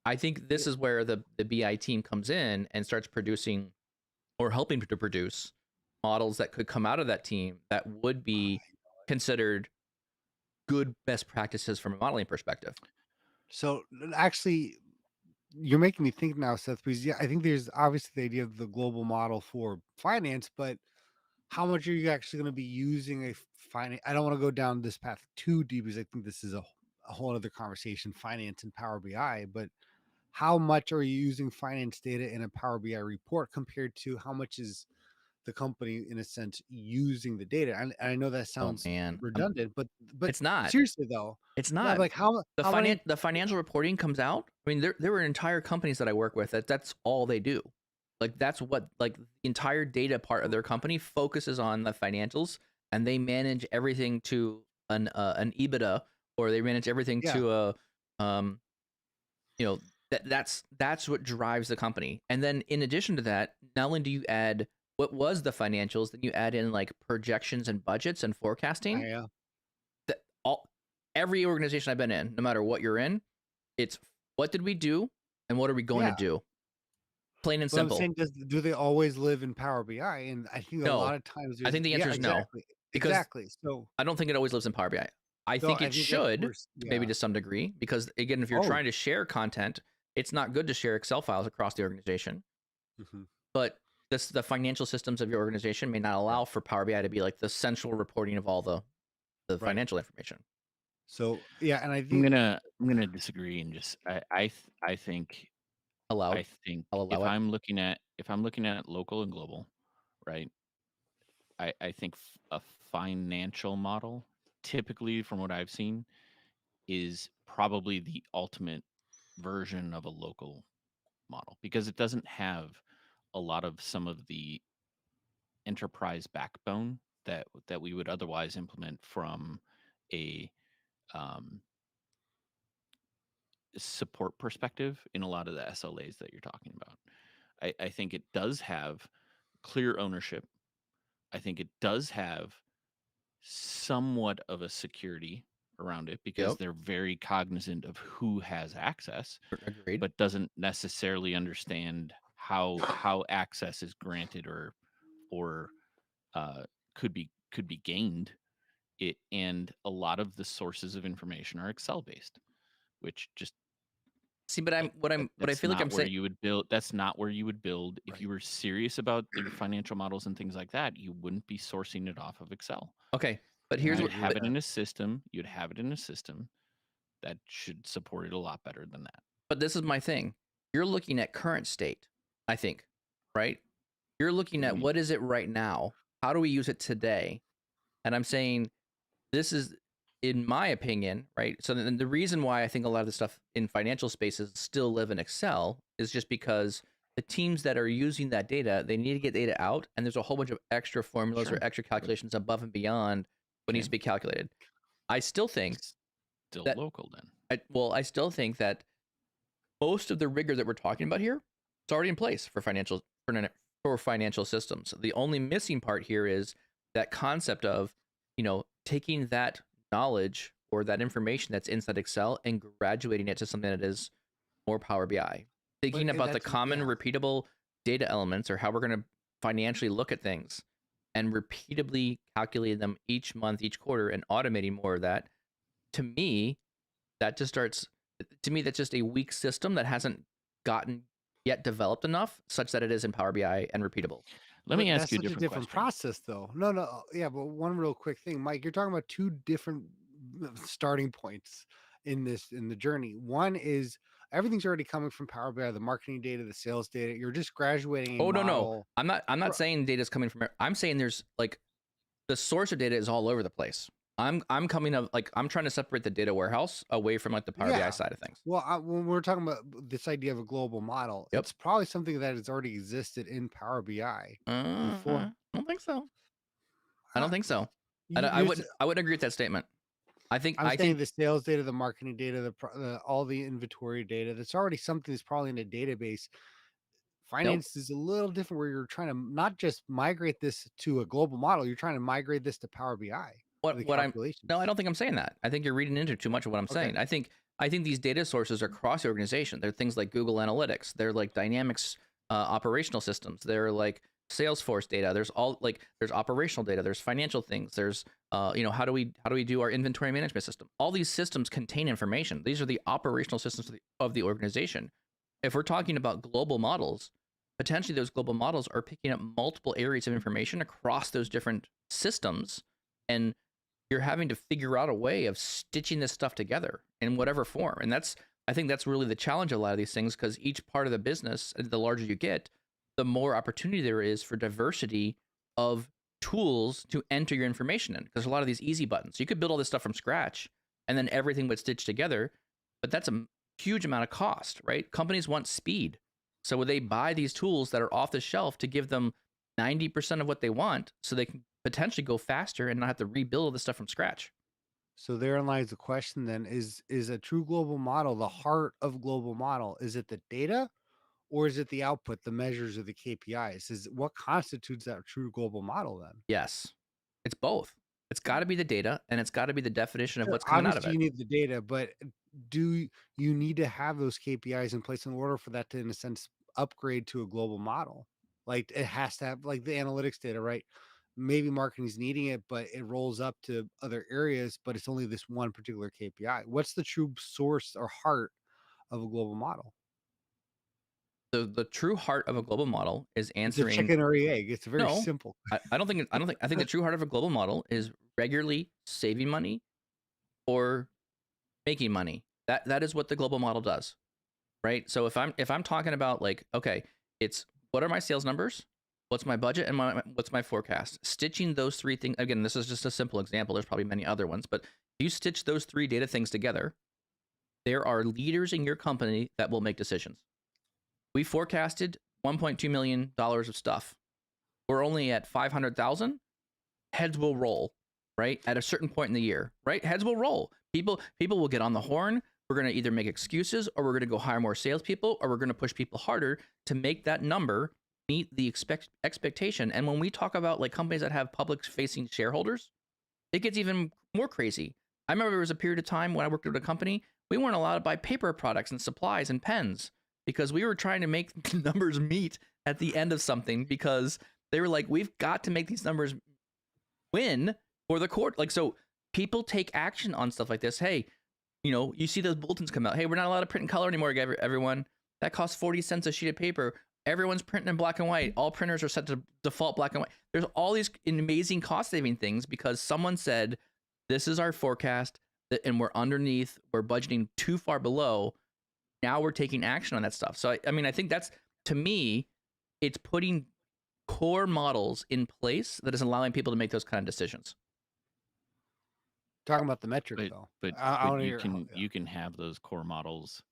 I think this is where the BI team comes in and starts producing or helping to produce models that could come out of that team that would be considered good best practices from a modeling perspective. So actually, you're making me think now, Seth, because I think there's obviously the idea of the global model for finance, but how much are you actually going to be using a finance? I don't want to go down this path too deep because I think this is a whole other conversation, finance and Power BI, but how much are you using finance data in a Power BI report compared to how much is the company, in a sense, using the data? And I know that Oh sounds man, redundant, but it's not. seriously though, It's I'm not. like, how many? The financial reporting comes out. I mean, there were entire companies that I work with that's all they do. Like that's what like the entire data part of their company focuses on the financials, and they manage everything to an EBITDA, or they manage everything Yeah, to a um you know that's what drives the company. And then in addition to that, not only do you add what was the financials, then you add in like projections and budgets and forecasting. I That all every organization I've been in, no matter what you're in, it's what did we do and what are we going to yeah. do? Plain and But I'm simple. saying, do they always live in Power BI? And I think a No, lot of times I there's, think the yeah, answer is no, exactly, because exactly. So, I don't think it always lives in Power BI. I so think I it think that's should, worse. maybe Yeah. to some degree, because again, if you're Oh. trying to share content, it's not good to share Excel files across the organization. Mhm. But the financial systems of your organization may not Yeah. allow for Power BI to be like the central reporting of all the Right. financial information. So yeah, and I think I'm gonna disagree and just I think Allowed, I think I'll allow it. if I'm looking at local and global, right? I think a financial model, typically from what I've seen, is probably the ultimate version of a local model because it doesn't have a lot of some of the enterprise backbone that we would otherwise implement from a um, support perspective in a lot of the SLAs that you're talking about. I think it does have clear ownership. I think it does have somewhat of a security around it because Yep, they're very cognizant of who has access, agreed. but doesn't necessarily understand how access is granted or uh, could be gained. It and a lot of the sources of information are Excel based, which just See, but like what I that's feel like not I'm where saying. you would build. That's not where you would build if right. you were serious about your financial models and things like that. You wouldn't be sourcing it off of Excel. Okay, but And here's I You'd what. agree have with But it that. in a system. You'd have it in a system that should support it a lot better than that. but this is my thing. You're looking at current state, I think, right? You're looking What do you at mean? what is it right now? How do we use it today? And I'm saying this is, in my opinion, right? So then the reason why I think a lot of the stuff in financial spaces still live in Excel is just because the teams that are using that data, they need to get data out, and there's a whole bunch of extra formulas or Sure. extra calculations above and beyond what needs Okay. to be calculated. I still think It's still that local then. I still think that most of the rigor that we're talking about here is already in place for for financial systems. The only missing part here is that concept of, taking that knowledge or that information that's inside Excel and graduating it to something that is more Power BI. But Thinking about the that's, common yeah. repeatable data elements or how we're going to financially look at things and repeatably calculating them each month, each quarter, and automating more of that. To me, that just starts to me that's just a weak system that hasn't gotten yet developed enough such that it is in Power BI and repeatable. Let me But ask that's you a such a different different question. process, though. No, no, yeah, but one real quick thing, Mike. You're talking about two different starting points in the journey. One is everything's already coming from Power BI, the marketing data, the sales data. You're just graduating a Oh no. model. I'm not saying data's coming from I'm saying there's like the source of data is all over the place. I'm coming up like I'm trying to separate the data warehouse away from like the Power BI Yeah. side of things. Well, when we're talking about this idea of a global model, Yep. it's probably something that has already existed in Power BI before. I don't think so. I Uh, don't think so. I you're, would I would agree with that statement. I think I'm I saying think the sales data, the marketing data, all the inventory data. That's already something that's probably in a database. nope. Finance is a little different, where you're trying to not just migrate this to a global model. You're trying to migrate this to Power BI for the What I'm No, I calculations. don't think I'm saying that. I think you're reading into too much of what I'm Okay. saying. I think I think these data sources are across the organization. They're things like Google Analytics. They're like Dynamics operational systems. They're like Salesforce data. There's all like there's operational data. There's financial things. There's how do we do our inventory management system? All these systems contain information. These are the operational systems of the organization. If we're talking about global models, potentially those global models are picking up multiple areas of information across those different systems, and you're having to figure out a way of stitching this stuff together in whatever form. And I think that's really the challenge of a lot of these things, because each part of the business, the larger you get, the more opportunity there is for diversity of tools to enter your information in. Because a lot of these easy buttons, you could build all this stuff from scratch and then everything would stitch together, but that's a huge amount of cost, right? Companies want speed. So would they buy these tools that are off the shelf to give them 90% of what they want so they can potentially go faster and not have to rebuild all this stuff from scratch? So therein lies the question then, is a true global model the heart of global model? Is it the data or is it the output, the measures of the KPIs? Is what constitutes that true global model then? Yes, it's both. It's got to be the data, and it's got to be the definition of Sure, what's coming out of obviously it. you need the data, but do you need to have those KPIs in place in order for that to, in a sense, upgrade to a global model? Like it has to have like the analytics data, right? Maybe marketing's needing it, but it rolls up to other areas, but it's only this one particular KPI. What's the true source or heart of a global model? The true heart of a global model is It's a answering. chicken or a egg. It's very No, simple. I think the true heart of a global model is regularly saving money or making money. That is what the global model does, right? So if I'm talking about like, okay, it's what are my sales numbers? What's my budget and what's my forecast? Stitching those three things, again, this is just a simple example. There's probably many other ones, but if you stitch those three data things together, there are leaders in your company that will make decisions. We forecasted $1.2 million of stuff. We're only at 500,000. Heads will roll, right? At a certain point in the year, right? Heads will roll. People will get on the horn. We're going to either make excuses, or we're going to go hire more salespeople, or we're going to push people harder to make that number meet the expectation. And when we talk about like companies that have public facing shareholders, it gets even more crazy. I remember there was a period of time when I worked at a company, we weren't allowed to buy paper products and supplies and pens because we were trying to make numbers meet at the end of something, because they were like, we've got to make these numbers win for the court. Like, so people take action on stuff like this. Hey, you see those bulletins come out. Hey, we're not allowed to print in color anymore, everyone. That costs 40 cents a sheet of paper. Everyone's printing in black and white. All printers are set to default black and white. There's all these amazing cost saving things because someone said, this is our forecast and we're underneath, we're budgeting too far below. Now we're taking action on that stuff. So, I mean, I think that's, to me, it's putting core models in place that is allowing people to make those kind of decisions. Talking about the metric But though. but I but want to you hear can you can have those core models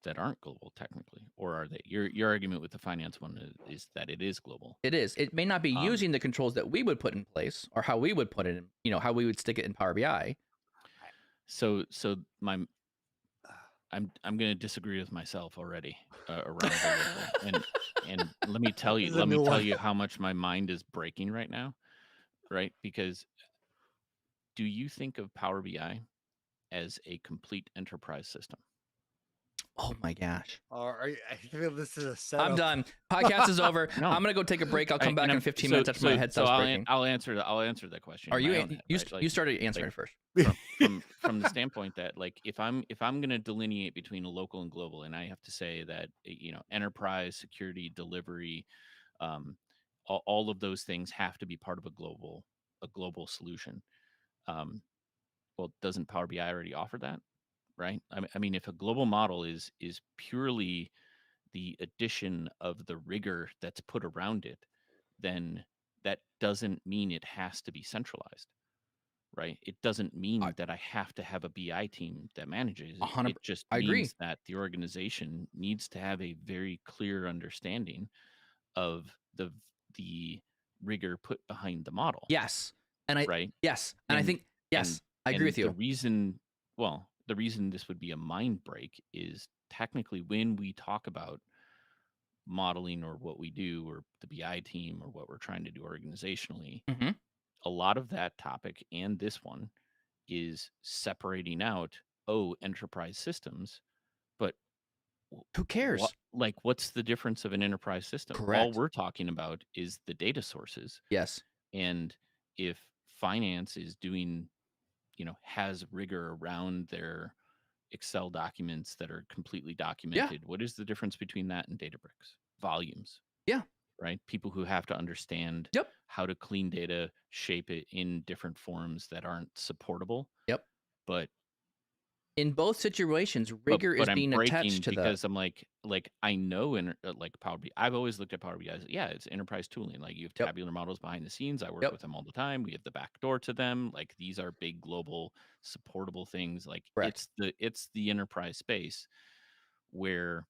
that aren't global technically, or are they? Your argument with the finance one is that it is global. It is. It may not be Um, using the controls that we would put in place or how we would put it in, how we would stick it in Power BI. so I'm going to disagree with myself already around the local, and let me tell you This is a new one. how much my mind is breaking right now, right? Because do you think of Power BI as a complete enterprise system? Oh my gosh. I feel this is a setup. I'm done. Podcast is over. No. I'm gonna go take a break. I'll come back in 15 minutes after my head stops breaking. I'll answer that question. Are in you? my own head, You, right? Like, you started answering first. from the standpoint that, like, if I'm going to delineate between local and global, and I have to say that enterprise, security, delivery, all of those things have to be part of a global solution. Well, doesn't Power BI already offer that? Right? I mean, if a global model is purely the addition of the rigor that's put around it, then that doesn't mean it has to be centralized, right? It doesn't mean that I have to have a BI team that manages it. 100%. It just I agree. means that the organization needs to have a very clear understanding of the rigor put behind the model. Yes, and right. Yes, and I think yes, I agree with you. The reason this would be a mind break is technically when we talk about modeling or what we do or the BI team or what we're trying to do organizationally, Mhm. a lot of that topic and this one is separating out enterprise systems, but Who cares? what's the difference of an enterprise system? All Correct. we're talking about is the data sources. Yes. And if finance is doing, has rigor around their Excel documents that are completely Yeah. documented, what is the difference between that and Databricks? Volumes, Yeah. right? People who have to understand Yep. how to clean data, shape it in different forms that aren't supportable. Yep. But In both situations, rigor is I'm being attached breaking to the. because I'm like I know in like Power BI. I've always looked at Power BI as, yeah, it's enterprise tooling. Like, you have Yep. tabular models behind the scenes. I work Yep. with them all the time. We have the back door to them. Like, these are big global supportable things. Like, Correct. it's the enterprise space where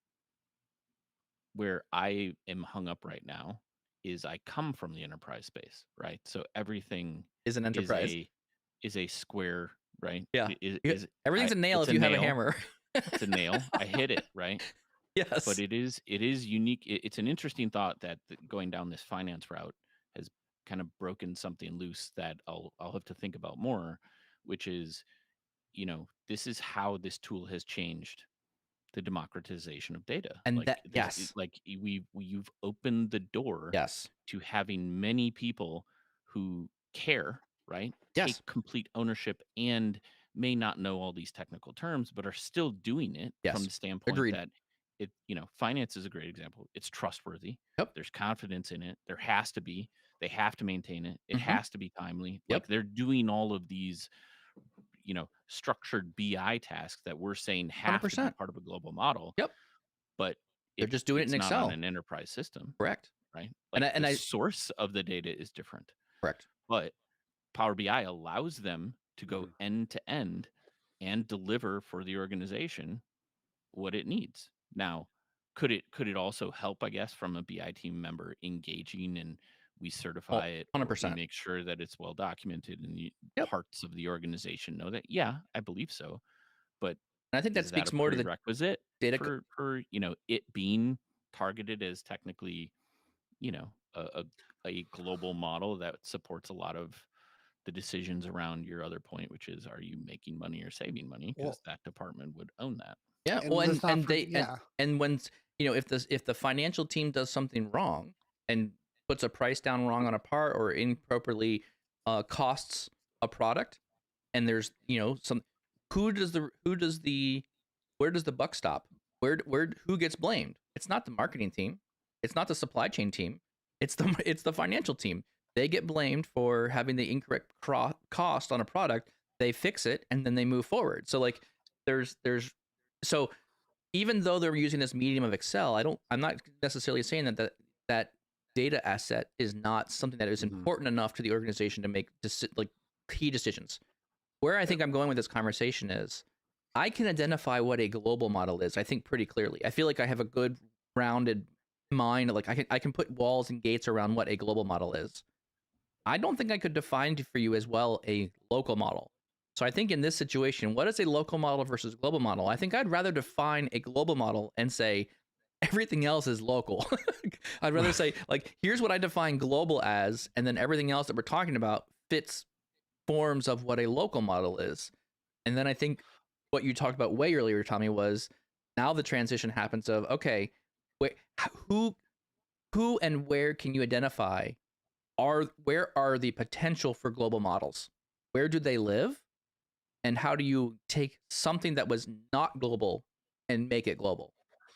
I am hung up right now is I come from the enterprise space, right? So everything Is an is enterprise. a square, right? Yeah. Everything's I, a nail it's if a you have a nail. hammer. It's a nail. I hit it, right? But Yes. it is unique. It's an interesting thought that going down this finance route has kind of broken something loose that I'll have to think about more, which is, this is how this tool has changed the democratization of data. And Like, that, this, yes. you've opened the door Yes. to having many people who care, right? Take Yes. complete ownership and may not know all these technical terms, but are still doing it from Yes. the standpoint Agreed. that finance is a great example. It's trustworthy. Yep. There's confidence in it. There has to be. They have to maintain it. It Mm-hmm. has to be timely. Yep. Like, they're doing all of these, structured BI tasks that we're saying have to be 100%. part of a global model. Yep. But They're just doing it it's in not on Excel. an enterprise system, Correct. right? And Like, the I source of the data is different, correct. but Power BI allows them to go end to end and deliver for the organization what it needs. Now, could it also help, I guess, from a BI team member engaging, and we Oh, certify it, or we 100%. make sure that it's well documented and Yep. parts of the organization know that? Yeah, I believe so. But And I think that is that speaks a more to the prerequisite data. for it being targeted as technically, you know, a, a global model that supports a lot of the decisions around your other point, which is, are you making money or saving money? Because Well, that department would own that. Yeah. and Well, let's not and forget, they yeah. and when if the financial team does something wrong and puts a price down wrong on a part or improperly costs a product, and there's some who does the where does the buck stop? Where who gets blamed? It's not the marketing team. It's not the supply chain team. It's the financial team. They get blamed for having the incorrect cost on a product. They fix it and then they move forward. So like there's so even though they're using this medium of Excel, I'm not necessarily saying that data asset is not something that is important enough to the organization to make like key decisions. Where I think I'm going with this conversation is I can identify what a global model is, I think, pretty clearly. I feel like I have a good rounded mind. Like I can put walls and gates around what a global model is. I don't think I could define for you as well a local model. So I think in this situation, what is a local model versus global model? I think I'd rather define a global model and say everything else is local. I'd rather say, like, here's what I define global as, and then everything else that we're talking about fits forms of what a local model is. And then I think what you talked about way earlier, Tommy, was now the transition happens of, okay, who who and where can you identify where are the potential for global models? Where do they live? And how do you take something that was not global and make it global?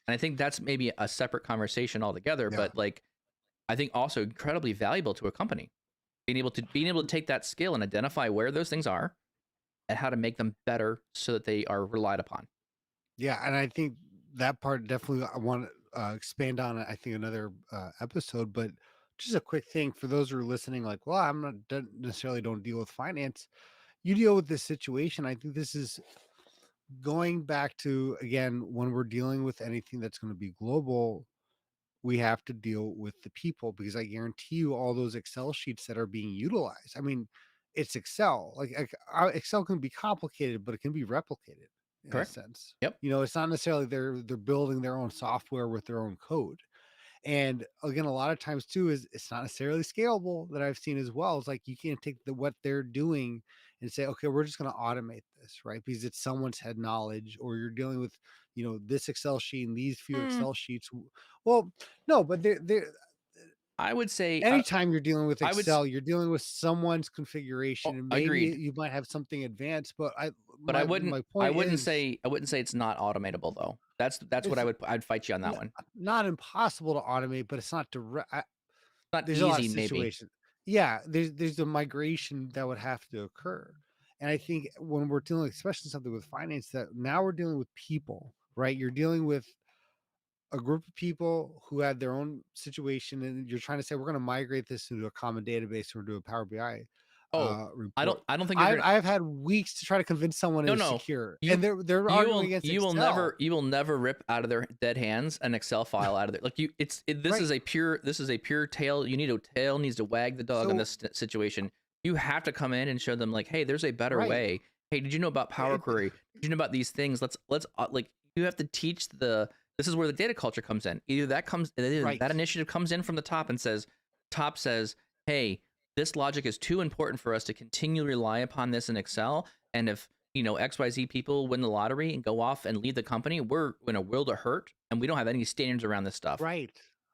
And I think that's maybe a separate conversation altogether, Yeah. but like I think also incredibly valuable to a company. Being able to take that skill and identify where those things are and how to make them better so that they are relied upon. Yeah, and I think that part definitely I want to expand on it. I think another episode, but just a quick thing for those who are listening. Like, well, I'm not necessarily don't deal with finance. You deal with this situation. I think this is going back to again when we're dealing with anything that's going to be global. We have to deal with the people because I guarantee you all those Excel sheets that are being utilized. I mean, it's Excel. Excel can be complicated, but it can be replicated in a Correct. sense. Yep. It's not necessarily they're building their own software with their own code. And again, a lot of times too is it's not necessarily scalable that I've seen as well. It's like you can't take what they're doing and say, okay, we're just going to automate this, right? Because it's someone's head knowledge, or you're dealing with, this Excel sheet and these few Mm, Excel sheets. Well, no, but they're I would say anytime you're dealing with I would s- Excel, you're dealing with someone's configuration, oh, and maybe agreed, you might have something advanced. But but my point is, I wouldn't say it's not automatable though. That's what it's I'd fight you on that one. not impossible to automate, but it's not direct. Not There's a lot of easy, maybe. situations. Yeah, there's a migration that would have to occur. And I think when we're dealing, especially something with finance, that now we're dealing with people, right? You're dealing with a group of people who had their own situation, and you're trying to say we're going to migrate this into a common database or do a Power BI Oh, report. I don't think you're gonna. I've had weeks to try to convince someone it No, was no. secure, You and they're arguing against Excel, you will never rip out of their dead hands an Excel file out of there. Like this right? is a pure tail. You need a tail needs to wag the dog in So this situation. You have to come in and show them like, hey, there's a better right, way. Hey, did you know about Power it, Query? Did you know about these things? Let's like you have to teach this is where the data culture comes in. Either right, that initiative comes in from the top and says, hey, this logic is too important for us to continually rely upon this in Excel. And if XYZ people win the lottery and go off and leave the company, we're in a world of hurt and we don't have any standards around this stuff. right.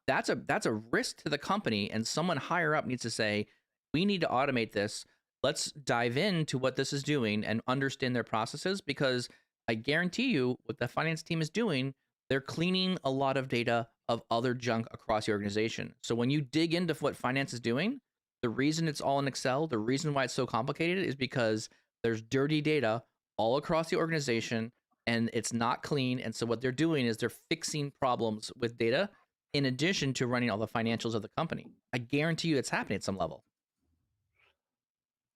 That's a risk to the company, and someone higher up needs to say, we need to automate this. Let's dive into what this is doing and understand their processes, because I guarantee you what the finance team is doing, they're cleaning a lot of data of other junk across the organization. So when you dig into what finance is doing, the reason it's all in Excel, the reason why it's so complicated is because there's dirty data all across the organization and it's not clean. And so what they're doing is they're fixing problems with data in addition to running all the financials of the company. I guarantee you it's happening at some level.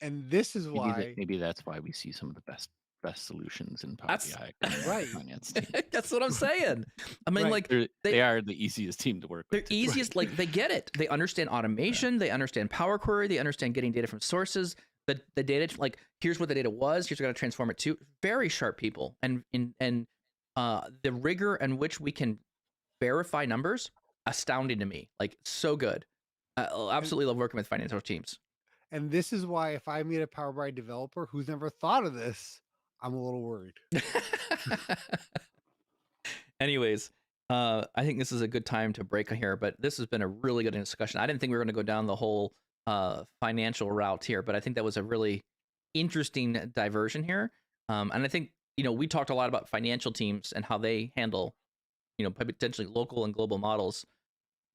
And this is why, maybe that's why we see some of the best solutions in Power That's BI in the right, finance team. that's what I'm saying. I mean, right, like They are the easiest team to work they're with. Too. easiest, like they get it. They understand automation, they understand Power Query, they understand getting data from sources. The data, like here's what the data was, here's what to transform it to. Very sharp people, and the rigor in which we can verify numbers, astounding to me. Like so good. I and absolutely love working with financial teams. and this is why if I meet a Power BI developer who's never thought of this, I'm a little worried. Anyways, I think this is a good time to break here, but this has been a really good discussion. I didn't think we were going to go down the whole financial route here, but I think that was a really interesting diversion here. And I think, we talked a lot about financial teams and how they handle, potentially local and global models.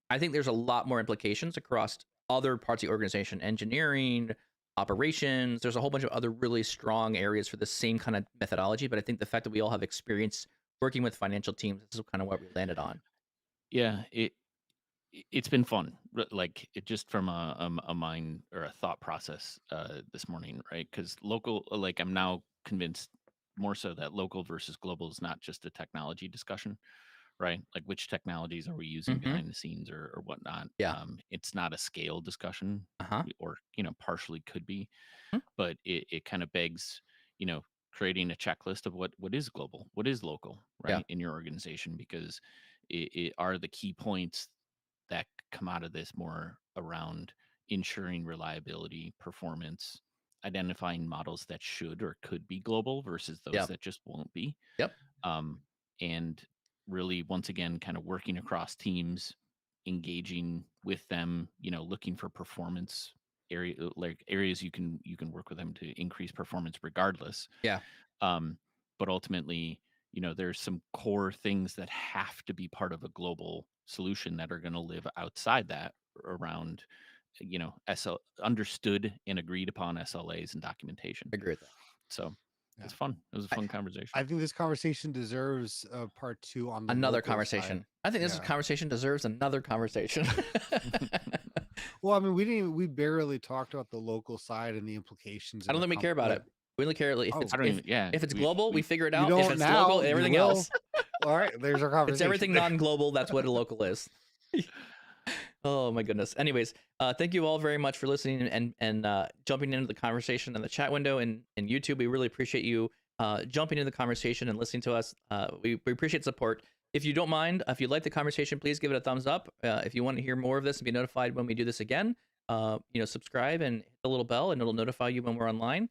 I think there's a lot more implications across other parts of the organization, engineering, operations. There's a whole bunch of other really strong areas for the same kind of methodology. But I think the fact that we all have experience working with financial teams, this is kind of what we landed on. Yeah, it's been fun. Like it just from a mind or a thought process this morning, right? Because local, like I'm now convinced more so that local versus global is not just a technology discussion, right? Like which technologies are we using Mm-hmm. behind the scenes or whatnot. Yeah. It's not a scale discussion, Uh-huh. or partially could be, Hmm. but it kind of begs, you know, creating a checklist of what is global, what is local, Yeah. right, in your organization, because it are the key points that come out of this more around ensuring reliability, performance, identifying models that should or could be global versus those Yep. that just won't be. Yep. And really, once again, kind of working across teams, engaging with them, looking for performance like areas you can work with them to increase performance regardless. Yeah. But ultimately, there's some core things that have to be part of a global solution that are going to live outside that around, SL understood and agreed upon SLAs and documentation. I agree with that. So Yeah. it's fun. It was a fun conversation. I think this conversation deserves part 2 on the Another local conversation. side. I think this Yeah. conversation deserves another conversation. Well, I mean, we barely talked about the local side and the implications. I don't think we care about it. We only care if Oh, it's I don't even. Yeah, if it's global, we figure it you out. If don't it's now, local, you everything will. else. All right, there's our conversation. It's everything non-global. That's what a local is. Oh my goodness. Anyways, thank you all very much for listening and jumping into the conversation in the chat window and YouTube. We really appreciate you jumping into the conversation and listening to us. We appreciate support. If you don't mind, if you like the conversation, please give it a thumbs up. If you want to hear more of this and be notified when we do this again, subscribe and hit the little bell, and it'll notify you when we're online.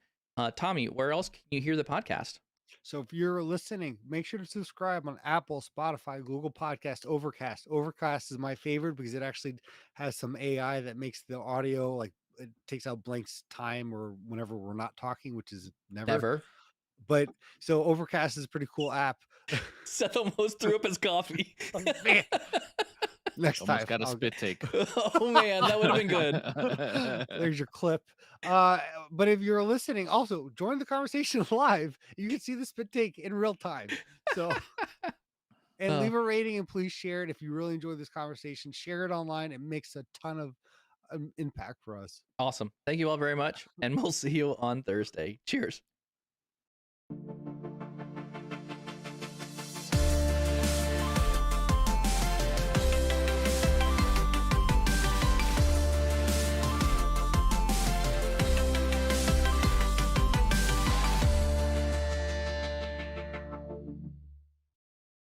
Tommy, where else can you hear the podcast? So if you're listening, make sure to subscribe on Apple, Spotify, Google Podcast, Overcast. Overcast is my favorite because it actually has some AI that makes the audio, like it takes out blanks time or whenever we're not talking, which is never. Never. But so Overcast is a pretty cool app. Seth almost threw up his coffee. Oh, man. Next Almost time. got a spit take. Oh man, that would have been good. There's your clip. But if you're listening, also join the conversation live. You can see the spit take in real time. So and leave a rating and please share it if you really enjoy this conversation. Share it online. It makes a ton of impact for us. Awesome. Thank you all very much. And we'll see you on Thursday. Cheers.